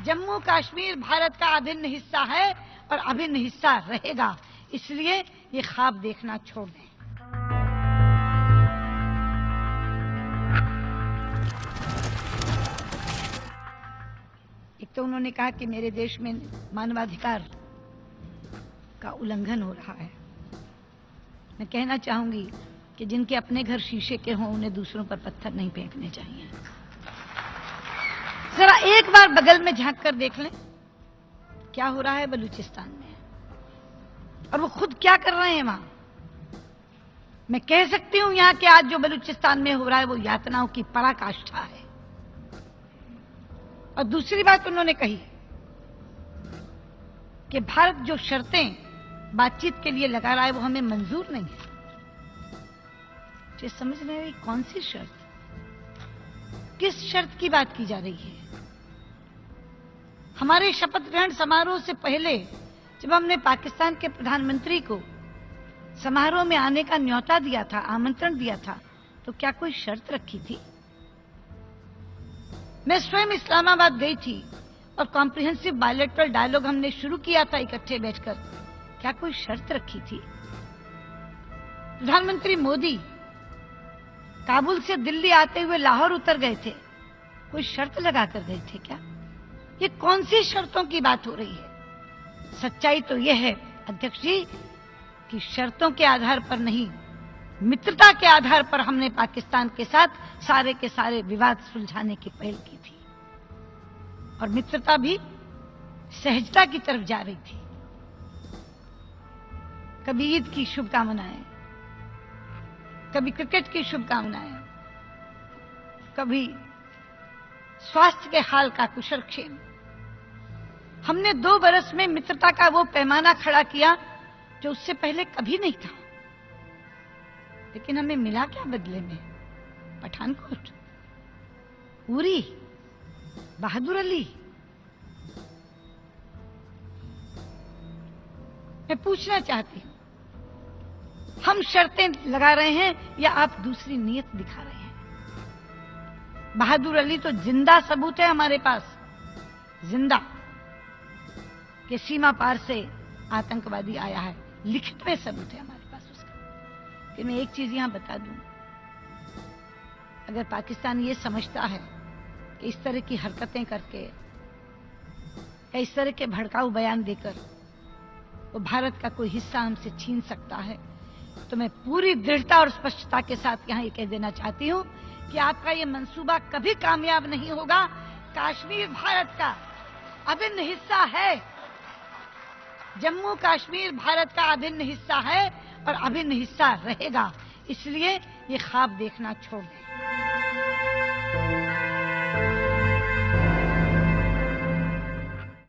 जम्मू कश्मीर भारत का अभिन्न हिस्सा है और अभिन्न हिस्सा रहेगा, इसलिए ये ख्वाब देखना छोड़ दें। एक तो उन्होंने कहा कि मेरे देश में मानवाधिकार का उल्लंघन हो रहा है। मैं कहना चाहूंगी कि जिनके अपने घर शीशे के हों उन्हें दूसरों पर पत्थर नहीं फेंकने चाहिए। जरा एक बार बगल में झांक कर देख लें क्या हो रहा है बलूचिस्तान में, और वो खुद क्या कर रहे हैं वहां। मैं कह सकती हूं यहां कि आज जो बलूचिस्तान में हो रहा है वो यातनाओं की पराकाष्ठा है। और दूसरी बात उन्होंने कही कि भारत जो शर्तें बातचीत के लिए लगा रहा है वो हमें मंजूर नहीं है। मुझे समझ नहीं रही कौन सी शर्त, किस शर्त की बात की जा रही है। हमारे शपथ ग्रहण समारोह से पहले जब हमने पाकिस्तान के प्रधानमंत्री को समारोह में आने का न्योता दिया था, आमंत्रण दिया था, तो क्या कोई शर्त रखी थी? मैं स्वयं इस्लामाबाद गई थी और कॉम्प्रिहेंसिव बायलैटरल डायलॉग हमने शुरू किया था इकट्ठे बैठकर। क्या कोई शर्त रखी थी? प्रधानमंत्री मोदी काबुल से दिल्ली आते हुए लाहौर उतर गए थे, कोई शर्त लगाकर गए थे क्या? ये कौन सी शर्तों की बात हो रही है? सच्चाई तो यह है अध्यक्ष जी कि शर्तों के आधार पर नहीं, मित्रता के आधार पर हमने पाकिस्तान के साथ सारे के सारे विवाद सुलझाने की पहल की थी, और मित्रता भी सहजता की तरफ जा रही थी। कभी ईद की शुभकामनाएं, कभी क्रिकेट की शुभकामनाएं, कभी स्वास्थ्य के हाल का कुशलक्षेम। हमने 2 बरस में मित्रता का वो पैमाना खड़ा किया जो उससे पहले कभी नहीं था। लेकिन हमें मिला क्या बदले में? पठानकोट, उरी, बहादुर अली। मैं पूछना चाहती हूं, हम शर्तें लगा रहे हैं या आप दूसरी नीयत दिखा रहे हैं? बहादुर अली तो जिंदा सबूत है हमारे पास, जिंदा, कि सीमा पार से आतंकवादी आया है, लिखित में सबूत है हमारे पास उसका। कि मैं एक चीज यहां बता दूं, अगर पाकिस्तान ये समझता है कि इस तरह की हरकतें करके या इस तरह के भड़काऊ बयान देकर वो भारत का कोई हिस्सा हमसे छीन सकता है, तो मैं पूरी दृढ़ता और स्पष्टता के साथ यहां ये कह देना चाहती हूं कि आपका ये मंसूबा कभी कामयाब नहीं होगा। कश्मीर भारत का अभिन्न हिस्सा है, जम्मू कश्मीर भारत का अभिन्न हिस्सा है और अभिन्न हिस्सा रहेगा, इसलिए ये ख्वाब देखना छोड़ दें।